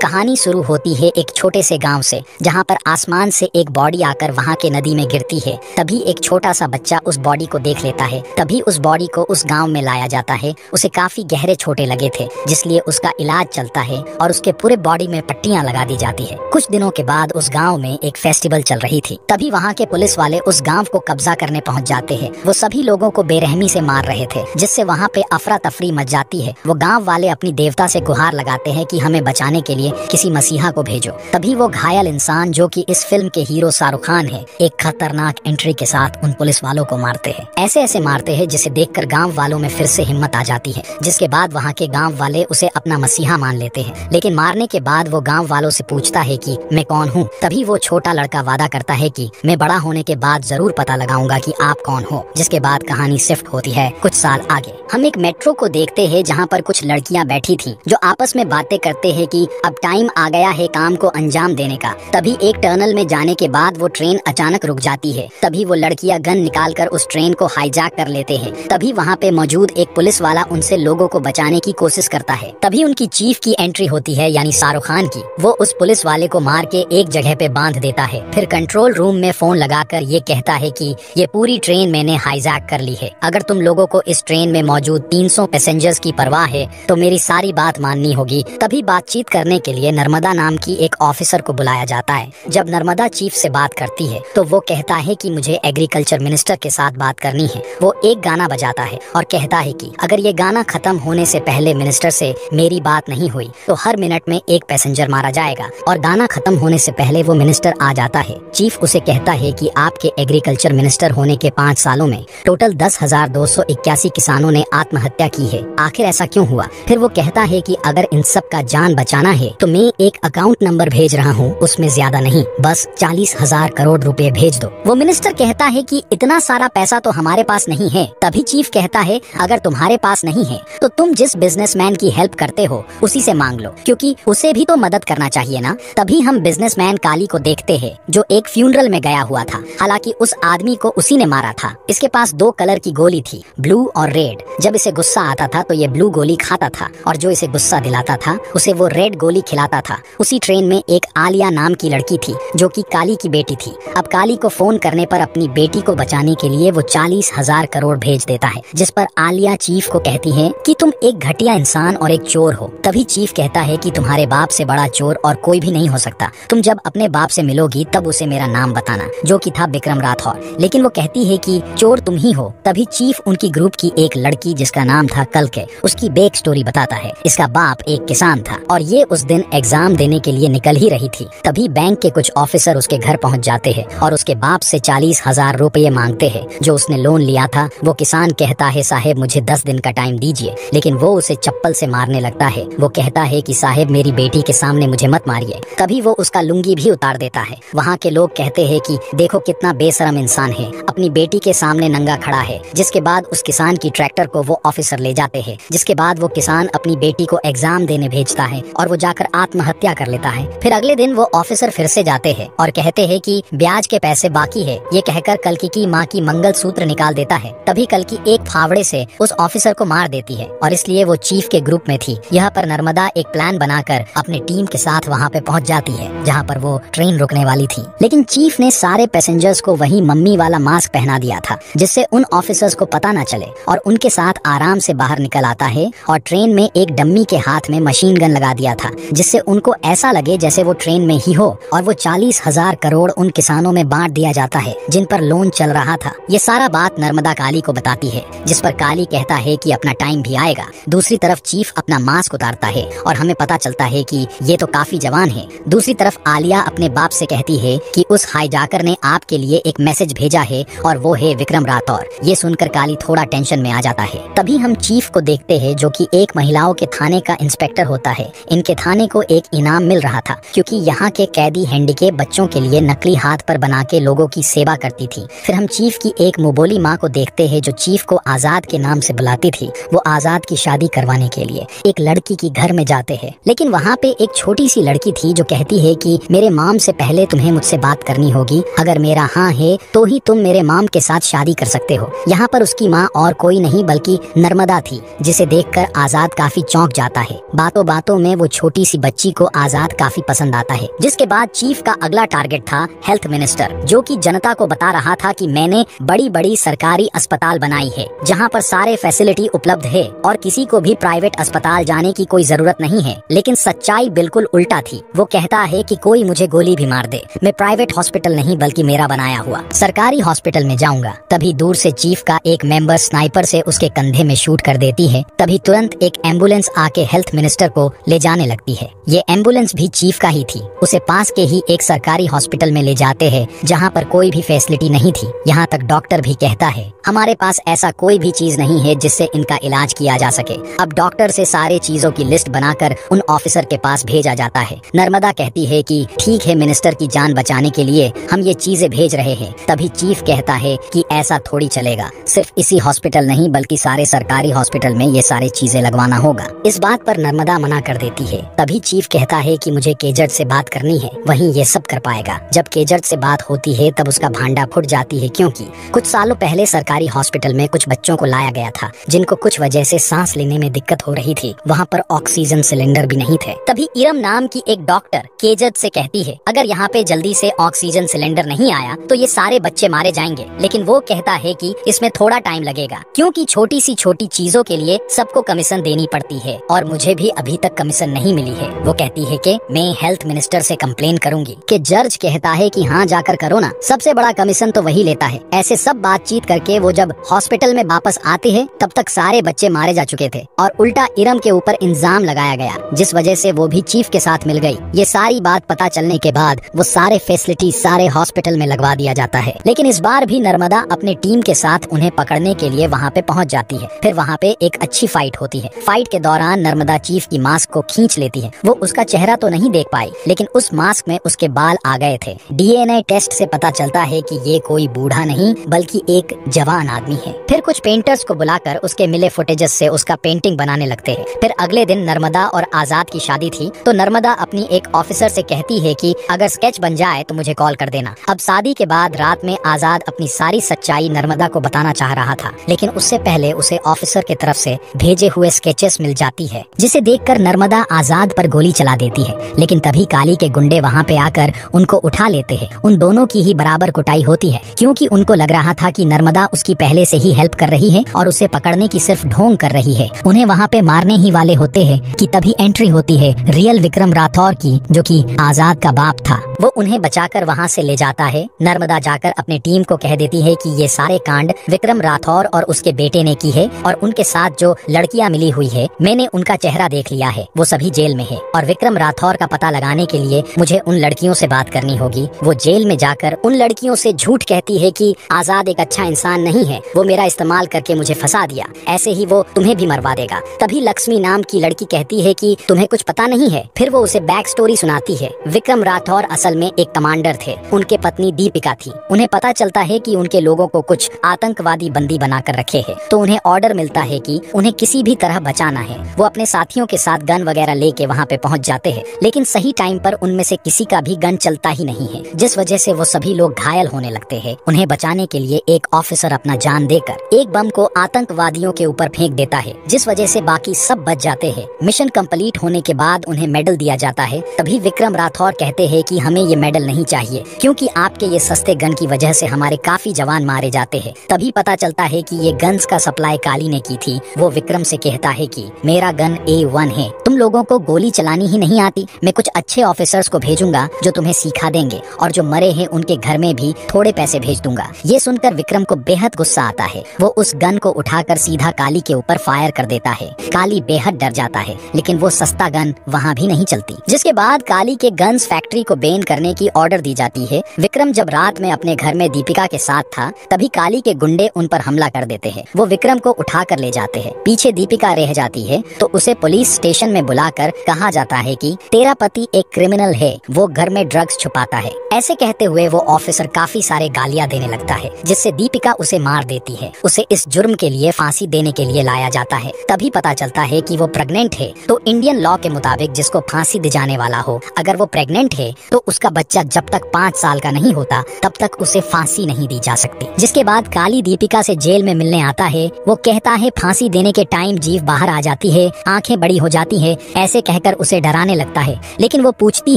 कहानी शुरू होती है एक छोटे से गांव से, जहां पर आसमान से एक बॉडी आकर वहां के नदी में गिरती है। तभी एक छोटा सा बच्चा उस बॉडी को देख लेता है। तभी उस बॉडी को उस गांव में लाया जाता है। उसे काफी गहरे छोटे लगे थे, जिसलिए उसका इलाज चलता है और उसके पूरे बॉडी में पट्टियां लगा दी जाती है। कुछ दिनों के बाद उस गाँव में एक फेस्टिवल चल रही थी। तभी वहाँ के पुलिस वाले उस गाँव को कब्जा करने पहुँच जाते हैं। वो सभी लोगों को बेरहमी से मार रहे थे, जिससे वहाँ पे अफरा तफरी मच जाती है। वो गाँव वाले अपनी देवता से गुहार लगाते हैं कि हमें बचाने के लिए किसी मसीहा को भेजो। तभी वो घायल इंसान, जो कि इस फिल्म के हीरो शाहरुख खान है, एक खतरनाक एंट्री के साथ उन पुलिस वालों को मारते हैं। ऐसे ऐसे मारते हैं जिसे देखकर गांव वालों में फिर से हिम्मत आ जाती है, जिसके बाद वहाँ के गांव वाले उसे अपना मसीहा मान लेते हैं। लेकिन मारने के बाद वो गांव वालों से पूछता है कि मैं कौन हूँ। तभी वो छोटा लड़का वादा करता है कि मैं बड़ा होने के बाद जरूर पता लगाऊंगा कि आप कौन हो। जिसके बाद कहानी शिफ्ट होती है कुछ साल आगे। हम एक मेट्रो को देखते हैं, जहाँ पर कुछ लड़कियाँ बैठी थी, जो आपस में बातें करते हैं कि अब टाइम आ गया है काम को अंजाम देने का। तभी एक टनल में जाने के बाद वो ट्रेन अचानक रुक जाती है। तभी वो लड़कियां गन निकालकर उस ट्रेन को हाईजैक कर लेते हैं। तभी वहाँ पे मौजूद एक पुलिस वाला उनसे लोगों को बचाने की कोशिश करता है। तभी उनकी चीफ की एंट्री होती है, यानी शाहरुख खान की। वो उस पुलिस वाले को मार के एक जगह पे बांध देता है। फिर कंट्रोल रूम में फोन लगाकर ये कहता है कि ये पूरी ट्रेन मैंने हाईजैक कर ली है। अगर तुम लोगों को इस ट्रेन में मौजूद 300 पैसेंजर्स की परवाह है तो मेरी सारी बात माननी होगी। तभी बातचीत करने के लिए नर्मदा नाम की एक ऑफिसर को बुलाया जाता है। जब नर्मदा चीफ से बात करती है तो वो कहता है कि मुझे एग्रीकल्चर मिनिस्टर के साथ बात करनी है। वो एक गाना बजाता है और कहता है कि अगर ये गाना खत्म होने से पहले मिनिस्टर से मेरी बात नहीं हुई तो हर मिनट में एक पैसेंजर मारा जाएगा। और गाना खत्म होने से पहले वो मिनिस्टर आ जाता है। चीफ उसे कहता है कि आपके एग्रीकल्चर मिनिस्टर होने के 5 सालों में टोटल 10,281 किसानों ने आत्महत्या की है। आखिर ऐसा क्यों हुआ? फिर वो कहता है कि अगर इन सब का जान बचाना है तो मैं एक अकाउंट नंबर भेज रहा हूँ, उसमें ज्यादा नहीं, बस 40,000 करोड़ रुपए भेज दो। वो मिनिस्टर कहता है कि इतना सारा पैसा तो हमारे पास नहीं है। तभी चीफ कहता है अगर तुम्हारे पास नहीं है तो तुम जिस बिजनेसमैन की हेल्प करते हो उसी से मांग लो, क्योंकि उसे भी तो मदद करना चाहिए ना। तभी हम बिजनेसमैन काली को देखते हैं, जो एक फ्यूनरल में गया हुआ था। हालांकि उस आदमी को उसी ने मारा था। इसके पास 2 कलर की गोली थी, ब्लू और रेड। जब इसे गुस्सा आता था तो ये ब्लू गोली खाता था, और जो इसे गुस्सा दिलाता था उसे वो रेड गोली खिलाता था। उसी ट्रेन में एक आलिया नाम की लड़की थी, जो कि काली की बेटी थी। अब काली को फोन करने पर अपनी बेटी को बचाने के लिए वो 40,000 करोड़ भेज देता है, जिस पर आलिया चीफ को कहती है कि तुम एक घटिया इंसान और एक चोर हो। तभी चीफ कहता है कि तुम्हारे बाप से बड़ा चोर और कोई भी नहीं हो सकता। तुम जब अपने बाप से मिलोगी तब उसे मेरा नाम बताना, जो कि था विक्रम राठौर। लेकिन वो कहती है कि चोर तुम ही हो। तभी चीफ उनकी ग्रुप की एक लड़की, जिसका नाम था कलके, उसकी बैक स्टोरी बताता है। इसका बाप एक किसान था और ये उस दिन एग्जाम देने के लिए निकल ही रही थी। तभी बैंक के कुछ ऑफिसर उसके घर पहुंच जाते हैं और उसके बाप से 40,000 रुपए मांगते हैं, जो उसने लोन लिया था। वो किसान कहता है साहेब मुझे 10 दिन का टाइम दीजिए, लेकिन वो उसे चप्पल से मारने लगता है। वो कहता है कि साहेब मेरी बेटी के सामने मुझे मत मारिए। तभी वो उसका लुंगी भी उतार देता है। वहाँ के लोग कहते हैं कि देखो कितना बेशरम इंसान है, अपनी बेटी के सामने नंगा खड़ा है। जिसके बाद उस किसान की ट्रैक्टर को वो ऑफिसर ले जाते हैं। जिसके बाद वो किसान अपनी बेटी को एग्जाम देने भेजता है और वो जाकर आत्महत्या कर लेता है। फिर अगले दिन वो ऑफिसर फिर से जाते हैं और कहते हैं कि ब्याज के पैसे बाकी है। ये कहकर कल्कि की माँ की मंगलसूत्र निकाल देता है। तभी कल्कि एक फावड़े से उस ऑफिसर को मार देती है, और इसलिए वो चीफ के ग्रुप में थी। यहाँ पर नर्मदा एक प्लान बनाकर अपने टीम के साथ वहाँ पे पहुँच जाती है, जहाँ पर वो ट्रेन रुकने वाली थी। लेकिन चीफ ने सारे पैसेंजर्स को वही मम्मी वाला मास्क पहना दिया था, जिससे उन ऑफिसर्स को पता न चले, और उनके साथ आराम से बाहर निकल आता है। और ट्रेन में एक डम्मी के हाथ में मशीन गन लगा दिया था, जिससे उनको ऐसा लगे जैसे वो ट्रेन में ही हो। और वो 40,000 करोड़ उन किसानों में बांट दिया जाता है जिन पर लोन चल रहा था। ये सारा बात नर्मदा काली को बताती है, जिस पर काली कहता है कि अपना टाइम भी आएगा। दूसरी तरफ चीफ अपना मास्क उतारता है और हमें पता चलता है कि ये तो काफी जवान है। दूसरी तरफ आलिया अपने बाप से कहती है कि उस हाईजैकर ने आपके लिए एक मैसेज भेजा है और वो है विक्रम राठौर। ये सुनकर काली थोड़ा टेंशन में आ जाता है। तभी हम चीफ को देखते हैं, जो कि एक महिलाओं के थाने का इंस्पेक्टर होता है। इनके थाने को एक इनाम मिल रहा था, क्योंकि यहाँ के कैदी हैंडीकेप बच्चों के लिए नकली हाथ पर बना के लोगों की सेवा करती थी। फिर हम चीफ की एक मुबोली माँ को देखते हैं, जो चीफ को आजाद के नाम से बुलाती थी। वो आजाद की शादी करवाने के लिए एक लड़की की घर में जाते हैं। लेकिन वहाँ पे एक छोटी सी लड़की थी, जो कहती है कि मेरे माम से पहले तुम्हें मुझसे बात करनी होगी। अगर मेरा हाँ है तो ही तुम मेरे माम के साथ शादी कर सकते हो। यहाँ पर उसकी माँ और कोई नहीं बल्कि नर्मदा थी, जिसे देखकर आजाद काफी चौंक जाता है। बातों बातों में वो छोटी सी सी बच्ची को आजाद काफी पसंद आता है। जिसके बाद चीफ का अगला टारगेट था हेल्थ मिनिस्टर, जो कि जनता को बता रहा था कि मैंने बड़ी बड़ी सरकारी अस्पताल बनाई है जहां पर सारे फैसिलिटी उपलब्ध है और किसी को भी प्राइवेट अस्पताल जाने की कोई जरूरत नहीं है। लेकिन सच्चाई बिल्कुल उल्टा थी। वो कहता है कि कोई मुझे गोली भी मार दे, मैं प्राइवेट हॉस्पिटल नहीं बल्कि मेरा बनाया हुआ सरकारी हॉस्पिटल में जाऊंगा। तभी दूर से चीफ का एक मेंबर स्नाइपर से उसके कंधे में शूट कर देती है। तभी तुरंत एक एम्बुलेंस आके हेल्थ मिनिस्टर को ले जाने लगती है। ये एम्बुलेंस भी चीफ का ही थी। उसे पास के ही एक सरकारी हॉस्पिटल में ले जाते हैं जहाँ पर कोई भी फैसिलिटी नहीं थी। यहाँ तक डॉक्टर भी कहता है हमारे पास ऐसा कोई भी चीज नहीं है जिससे इनका इलाज किया जा सके। अब डॉक्टर से सारे चीजों की लिस्ट बनाकर उन ऑफिसर के पास भेजा जाता है। नर्मदा कहती है कि ठीक है, मिनिस्टर की जान बचाने के लिए हम ये चीजें भेज रहे हैं। तभी चीफ कहता है कि ऐसा थोड़ी चलेगा, सिर्फ इसी हॉस्पिटल नहीं बल्कि सारे सरकारी हॉस्पिटल में ये सारी चीजें लगवाना होगा। इस बात पर नर्मदा मना कर देती है। तभी चीफ कहता है कि मुझे केजट से बात करनी है, वहीं ये सब कर पाएगा। जब केजट से बात होती है तब उसका भांडा फूट जाती है, क्योंकि कुछ सालों पहले सरकारी हॉस्पिटल में कुछ बच्चों को लाया गया था जिनको कुछ वजह से सांस लेने में दिक्कत हो रही थी। वहाँ पर ऑक्सीजन सिलेंडर भी नहीं थे। तभी इरम नाम की एक डॉक्टर केजट से कहती है अगर यहाँ पे जल्दी से ऑक्सीजन सिलेंडर नहीं आया तो ये सारे बच्चे मारे जाएंगे। लेकिन वो कहता है कि इसमें थोड़ा टाइम लगेगा, क्योंकि छोटी सी छोटी चीजों के लिए सबको कमीशन देनी पड़ती है और मुझे भी अभी तक कमीशन नहीं मिली है। वो कहती है कि मैं हेल्थ मिनिस्टर से कंप्लेन करूंगी। कि जज कहता है कि हाँ जाकर करो ना, सबसे बड़ा कमीशन तो वही लेता है। ऐसे सब बातचीत करके वो जब हॉस्पिटल में वापस आते हैं तब तक सारे बच्चे मारे जा चुके थे और उल्टा इरम के ऊपर इल्जाम लगाया गया, जिस वजह से वो भी चीफ के साथ मिल गई। ये सारी बात पता चलने के बाद वो सारे फैसिलिटी सारे हॉस्पिटल में लगवा दिया जाता है। लेकिन इस बार भी नर्मदा अपने टीम के साथ उन्हें पकड़ने के लिए वहाँ पे पहुँच जाती है। फिर वहाँ पे एक अच्छी फाइट होती है। फाइट के दौरान नर्मदा चीफ की मास्क को खींच लेती है। वो उसका चेहरा तो नहीं देख पाई, लेकिन उस मास्क में उसके बाल आ गए थे। डीएनए टेस्ट से पता चलता है कि ये कोई बूढ़ा नहीं बल्कि एक जवान आदमी है। फिर कुछ पेंटर्स को बुलाकर उसके मिले फुटेजेस से उसका पेंटिंग बनाने लगते हैं। फिर अगले दिन नर्मदा और आजाद की शादी थी, तो नर्मदा अपनी एक ऑफिसर से कहती है कि अगर स्केच बन जाए तो मुझे कॉल कर देना। अब शादी के बाद रात में आजाद अपनी सारी सच्चाई नर्मदा को बताना चाह रहा था, लेकिन उससे पहले उसे ऑफिसर की तरफ से भेजे हुए स्केचेस मिल जाती है, जिसे देखकर नर्मदा आजाद पर गोली चला देती है। लेकिन तभी काली के गुंडे वहाँ पे आकर उनको उठा लेते हैं। उन दोनों की ही बराबर कुटाई होती है, क्योंकि उनको लग रहा था कि नर्मदा उसकी पहले से ही हेल्प कर रही है और उसे पकड़ने की सिर्फ ढोंग कर रही है। उन्हें वहाँ पे मारने ही वाले होते हैं कि तभी एंट्री होती है रियल विक्रम राठौर की, जो कि आजाद का बाप था। वो उन्हें बचाकर वहाँ से ले जाता है। नर्मदा जाकर अपने टीम को कह देती है कि ये सारे कांड विक्रम राठौर और उसके बेटे ने की है और उनके साथ जो लड़कियाँ मिली हुई है मैंने उनका चेहरा देख लिया है, वो सभी जेल में है और विक्रम राठौर का पता लगाने के लिए मुझे उन लड़कियों से बात करनी होगी। वो जेल में जाकर उन लड़कियों से झूठ कहती है कि आजाद एक अच्छा इंसान नहीं है, वो मेरा इस्तेमाल करके मुझे फंसा दिया, ऐसे ही वो तुम्हें भी मरवा देगा। तभी लक्ष्मी नाम की लड़की कहती है कि तुम्हें कुछ पता नहीं है। फिर वो उसे बैक स्टोरी सुनाती है। विक्रम राठौर असल में एक कमांडर थे, उनके पत्नी दीपिका थी। उन्हें पता चलता है कि उनके लोगों को कुछ आतंकवादी बंदी बनाकर रखे हैं, तो उन्हें ऑर्डर मिलता है कि उन्हें किसी भी तरह बचाना है। वो अपने साथियों के साथ गन वगैरह लेके वहाँ पे पहुँच जाते हैं, लेकिन सही टाइम पर उनमें से किसी का भी गन चलता ही नहीं है, जिस वजह से वो सभी लोग घायल होने लगते हैं। उन्हें बचाने के लिए एक ऑफिसर अपना जान देकर एक बम को आतंकवादियों के ऊपर फेंक देता है, जिस वजह से बाकी सब बच जाते हैं। मिशन कंप्लीट होने के बाद उन्हें मेडल दिया जाता है। तभी विक्रम राठौर कहते हैं कि हमें ये मेडल नहीं चाहिए, क्योंकि आपके ये सस्ते गन की वजह से हमारे काफी जवान मारे जाते हैं। तभी पता चलता है कि ये गन्स का सप्लाई काली ने की थी। वो विक्रम से कहता है कि मेरा गन A1 है, तुम लोगों को गोली चलानी ही नहीं आती, मैं कुछ अच्छे ऑफिसर्स को भेजूंगा जो तुम्हें सिखा देंगे और जो मरे हैं उनके घर में भी थोड़े पैसे भेज दूंगा। ये सुनकर विक्रम को बेहद गुस्सा आता है। वो उस गन को उठाकर सीधा काली के ऊपर फायर कर देता है। काली बेहद डर जाता है, लेकिन वो सस्ता गन वहाँ भी नहीं चलती। जिसके बाद काली के गन्स फैक्ट्री को बैन करने की ऑर्डर दी जाती है। विक्रम जब रात में अपने घर में दीपिका के साथ था, तभी काली के गुंडे उन पर हमला कर देते हैं। वो विक्रम को उठा कर ले जाते हैं। पीछे दीपिका रह जाती है, तो उसे पुलिस स्टेशन में बुलाकर कहा जाता है कि तेरा पति एक क्रिमिनल है, वो घर में ड्रग्स छुपाता है। ऐसे कहते हुए वो ऑफिसर काफी सारे गालियां देने लगता है, जिससे दीपिका उसे मार देती है। उसे इस जुर्म के लिए फांसी देने के लिए लाया जाता है। तभी पता चलता है कि वो प्रेग्नेंट है, तो इंडियन लॉ के मुताबिक जिसको फांसी दी जाने वाला हो, अगर वो प्रेग्नेंट है तो उसका बच्चा जब तक 5 साल का नहीं होता तब तक उसे फांसी नहीं दी जा सकती। जिसके बाद काली दीपिका से जेल में मिलने आता है। वो कहता है फांसी देने के टाइम जीभ बाहर आ जाती है, आंखें बड़ी हो जाती है। ऐसे कहकर आकर उसे डराने लगता है। लेकिन वो पूछती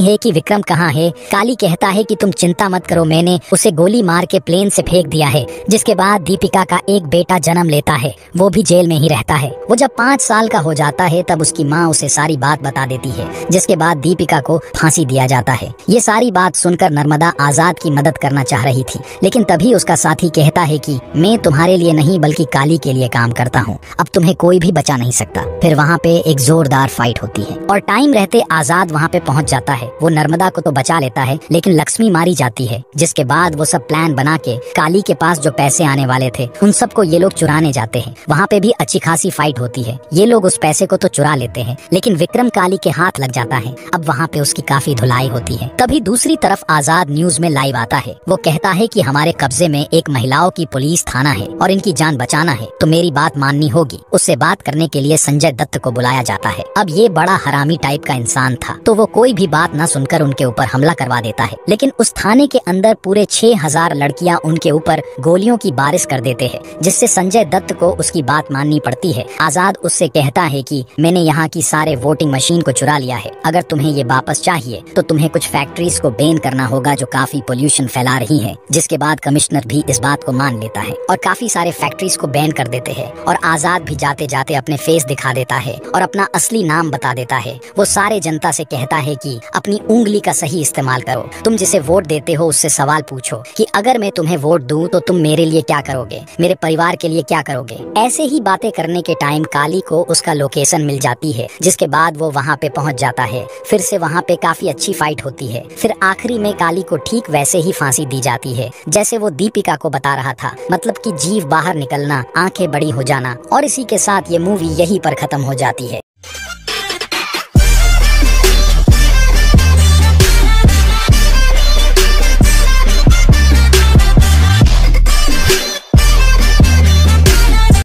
है कि विक्रम कहाँ है। काली कहता है कि तुम चिंता मत करो, मैंने उसे गोली मार के प्लेन से फेंक दिया है। जिसके बाद दीपिका का एक बेटा जन्म लेता है, वो भी जेल में ही रहता है। वो जब 5 साल का हो जाता है तब उसकी माँ उसे सारी बात बता देती है, जिसके बाद दीपिका को फांसी दिया जाता है। ये सारी बात सुनकर नर्मदा आजाद की मदद करना चाह रही थी, लेकिन तभी उसका साथी कहता है कि मैं तुम्हारे लिए नहीं बल्कि काली के लिए काम करता हूँ, अब तुम्हें कोई भी बचा नहीं सकता। फिर वहाँ पे एक जोरदार फाइट होती है और टाइम रहते आजाद वहाँ पे पहुँच जाता है। वो नर्मदा को तो बचा लेता है, लेकिन लक्ष्मी मारी जाती है। जिसके बाद वो सब प्लान बना के काली के पास जो पैसे आने वाले थे उन सबको ये लोग चुराने जाते हैं। वहाँ पे भी अच्छी खासी फाइट होती है। ये लोग उस पैसे को तो चुरा लेते हैं, लेकिन विक्रम काली के हाथ लग जाता है। अब वहाँ पे उसकी काफी धुलाई होती है। तभी दूसरी तरफ आजाद न्यूज में लाइव आता है। वो कहता है कि हमारे कब्जे में एक महिलाओं की पुलिस थाना है और इनकी जान बचाना है, तो मेरी बात माननी होगी। उससे बात करने के लिए संजय दत्त को बुलाया जाता है। अब ये बड़ा हरामी टाइप का इंसान था, तो वो कोई भी बात न सुनकर उनके ऊपर हमला करवा देता है। लेकिन उस थाने के अंदर पूरे 6000 लड़कियां उनके ऊपर गोलियों की बारिश कर देते हैं, जिससे संजय दत्त को उसकी बात माननी पड़ती है। आजाद उससे कहता है कि मैंने यहाँ की सारे वोटिंग मशीन को चुरा लिया है, अगर तुम्हें ये वापस चाहिए तो तुम्हें कुछ फैक्ट्रीज को बैन करना होगा जो काफी पोल्यूशन फैला रही है। जिसके बाद कमिश्नर भी इस बात को मान लेता है और काफी सारे फैक्ट्रीज को बैन कर देते हैं। और आजाद भी जाते जाते अपने फेस दिखा देता है और अपना असली नाम बता देता है। वो सारे जनता से कहता है कि अपनी उंगली का सही इस्तेमाल करो, तुम जिसे वोट देते हो उससे सवाल पूछो कि अगर मैं तुम्हें वोट दूं तो तुम मेरे लिए क्या करोगे, मेरे परिवार के लिए क्या करोगे। ऐसे ही बातें करने के टाइम काली को उसका लोकेशन मिल जाती है, जिसके बाद वो वहाँ पे पहुँच जाता है। फिर से वहाँ पे काफी अच्छी फाइट होती है। फिर आखिरी में काली को ठीक वैसे ही फांसी दी जाती है जैसे वो दीपिका को बता रहा था, मतलब कि जीव बाहर निकलना, आंखें बड़ी हो जाना। और इसी के साथ ये मूवी यहीं पर खत्म हो जाती है।